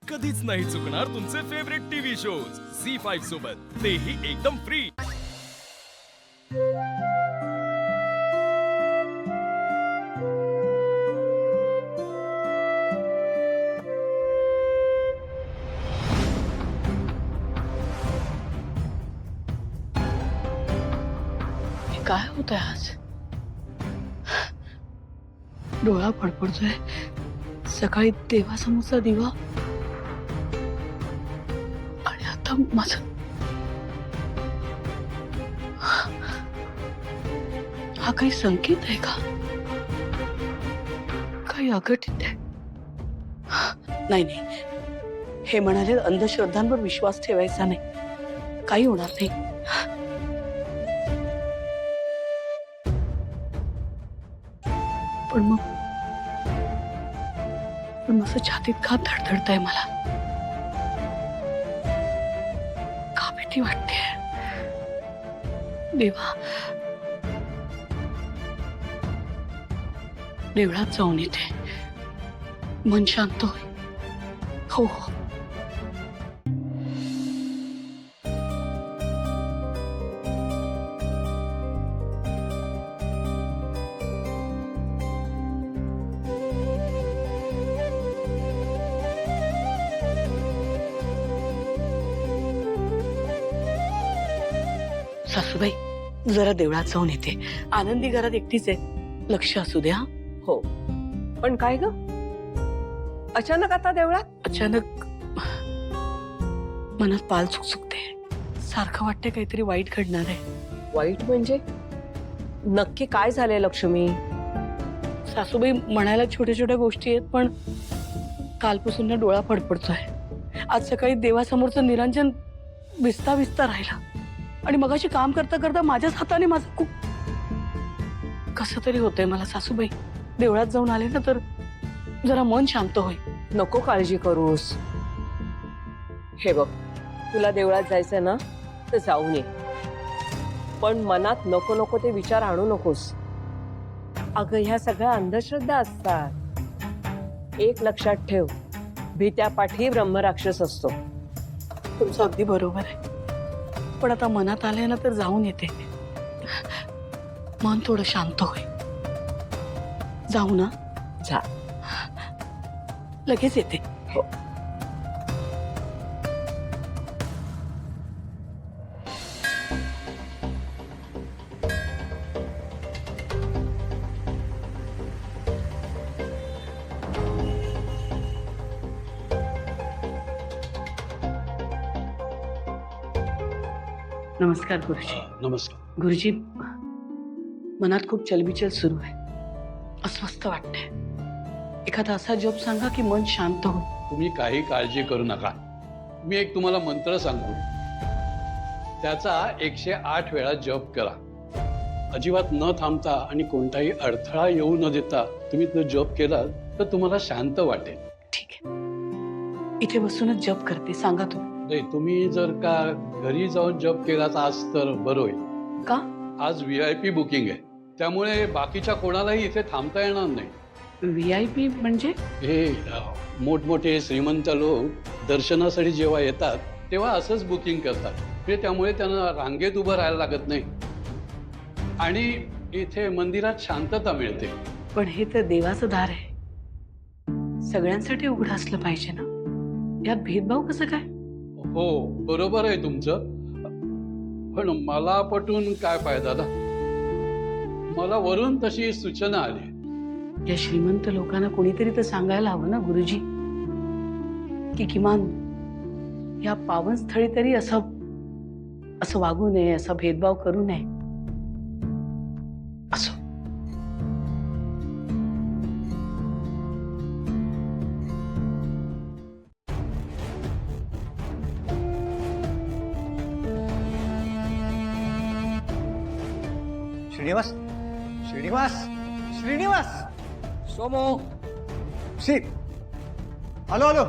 कधीच नाही चुकणार तुमचे फेवरेट टीव्ही शोज झी5 सोबत, तेही एकदम फ्री। काय होतंय आज? डोळा फडफडतोय, सकाळी देवासमोरचा दिवा आणि आता माझं हा काही संकेत आहे का? काही अघटित आहे? नाही नाही, हे म्हणाले अंधश्रद्धांवर विश्वास ठेवायचा नाही, काही होणार नाही। पण असं छातीत का धडधडतंय मला? का भीती वाटते? देवा, देवळात जाऊन येते, मन शांत होईल। हो हो। सासूबाई, जरा देवळात जाऊन येते, आनंदी घरात एकटीच आहे, लक्ष असू द्या। हो, पण काय ग, अचानक आता देवळात? अचानक मनात पाल चुकचुकते, सारखं वाटते काहीतरी वाईट घडणार आहे। वाईट म्हणजे नक्की काय झालंय लक्ष्मी? सासूबाई, म्हणायला छोट्या छोट्या गोष्टी आहेत, पण कालपासून ना डोळा फडफडतोय। आज सकाळी देवासमोरचं निरंजन विस्ता विस्ता राहिला आणि मगाशी काम करता करता माझ्याच हाताने माझं खूप कसं तरी होतंय मला। सासूबाई, देवळात जाऊन आले ना तर जरा मन शांत होईल। नको काळजी करूस, हे बघ, तुला देवळात जायचंय ना तर जाऊन ये, पण मनात नको नको ते विचार आणू नकोस। अगं, ह्या सगळ्या अंधश्रद्धा असतात। एक लक्षात ठेव, भीत्या पाठी ब्रह्मराक्षस असतो। तुमचं अगदी बरोबर आहे, पण आता मनात आलंय ना तर जाऊन येते, मन थोडं शांत होईल। जाऊ ना? जा। लगेच येते। हो। नमस्कार गुरुजी। नमस्कार। गुरुजी, मनात खूप चलबिचल सुरू आहे, अस्वस्थ वाटते। एखादा असा जप सांगा की मन शांत हो। तुम्ही काही काळजी करू नका, मी एक तुम्हाला मंत्र सांगू, त्याचा 108 वेळा जप करा। अजिबात न थांबता आणि कोणताही अडथळा येऊ न देता तुम्ही तो जप केला तर तुम्हाला शांत वाटेल। ठीक आहे, इथे बसूनच जप करते, सांगा तुम्ही। नाही, तुम्ही जर का घरी जाऊन जप केला तर आज तर बरं होईल। का? आज VIP बुकिंग आहे, त्यामुळे बाकीच्या कोणालाही इथे थांबता येणार नाही। VIP म्हणजे? हे मोठमोठे श्रीमंत लोक दर्शनासाठी जेव्हा येतात तेव्हा असंच बुकिंग करतात, म्हणजे त्यामुळे त्यांना रांगेत उभं राहायला लागत नाही आणि इथे मंदिरात शांतता मिळते। पण हे तर देवाचं दार आहे, सगळ्यांसाठी उघडं असलं पाहिजे ना, यात भेदभाव कसं काय? हो, बरोबर आहे तुमचं, पण मला पटून काय फायदा ना, मला वरून तशी सूचना आली। या श्रीमंत लोकांना कोणीतरी तर सांगायला हवं ना गुरुजी, की किमान या पावन स्थळी तरी असं वागू नये, असा भेदभाव करू नये। असो, श्रीनिवास, श्रीनिवास, श्रीनिवास, सोमो, सी, आलो आलो।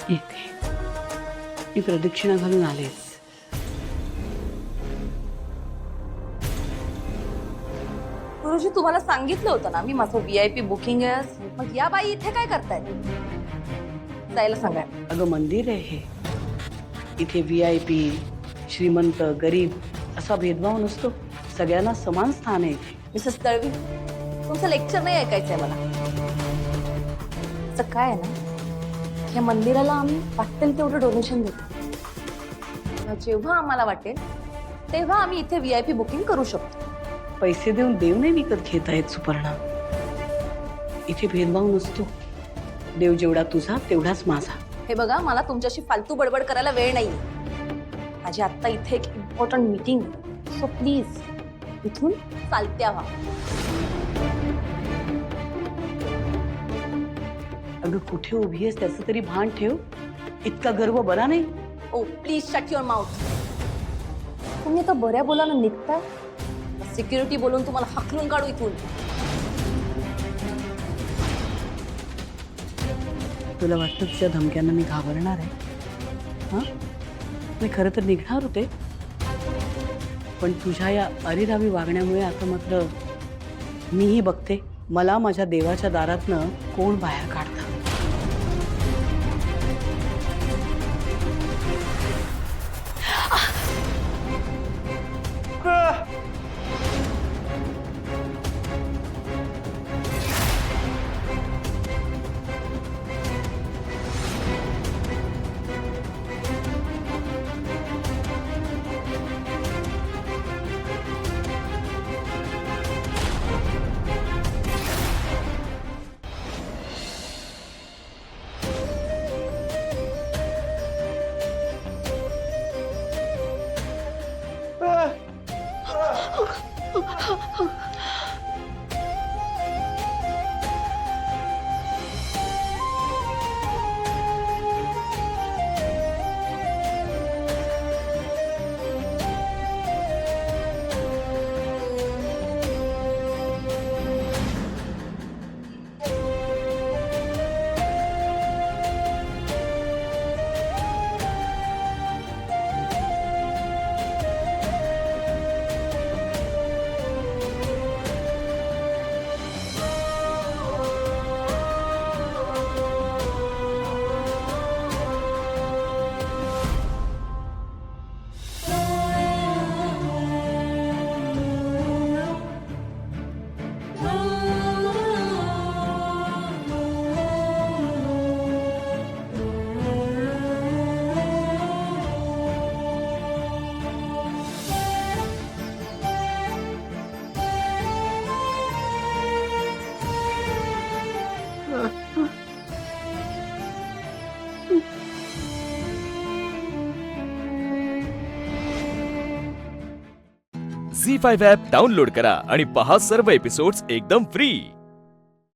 येते. मी प्रदक्षिणा घालून आलेच. गुरुजी तुम्हाला सांगितलं होतं ना मी माझं VIP बुकिंग आहे आज. मग या बाई इथे काय करतायत? जायला सांगा. अगं मंदिर आहे हे. इथे VIP, श्रीमंत, गरीब असा भेदभाव नसतो. सगळ्यांना समान स्थान आहे इथे. मिसेस तळवी तुमचं लेक्चर नाही ऐकायचंय मला. असं काय आहे ना या मंदिराला आम्ही वाटेल तेवढं डोनेशन देतो. जेव्हा आम्हाला वाटेल तेव्हा आम्ही इथे VIP बुकिंग करू शकतो. पैसे देऊन देव नाही विकत घेता येत सुपर्णा. इथे भेदभाव नसतो. देव जेवढा तुझा तेवढाच माझा. हे बघा मला तुमच्याशी फालतू बडबड करायला वेळ नाही. माझी आत्ता इथे एक इम्पॉर्टंट मीटिंग आहे. सो प्लीज इथून चालत्या व्हा. अगं कुठे उभी आहेस त्याचं तरी भान ठेव. इतका गर्व बरा नाही. ओ प्लीज शट युअर माउथ. तुम्ही आता बऱ्या बोलानं निघताय. सिक्युरिटी बोलून तुम्हाला हाकलून काढू इथून. तुला वाटतं तुझ्या धमक्यांना मी घाबरणार आहे? हां, मी खरं तर निघणार होते, पण तुझ्या या अरेरावी वागण्यामुळे आता मात्र मीही बघते मला माझ्या देवाच्या दारातनं कोण बाहेर काढतं. झी5 ॲप डाउनलोड करा आणि पहा सर्व एपिसोड्स एकदम फ्री.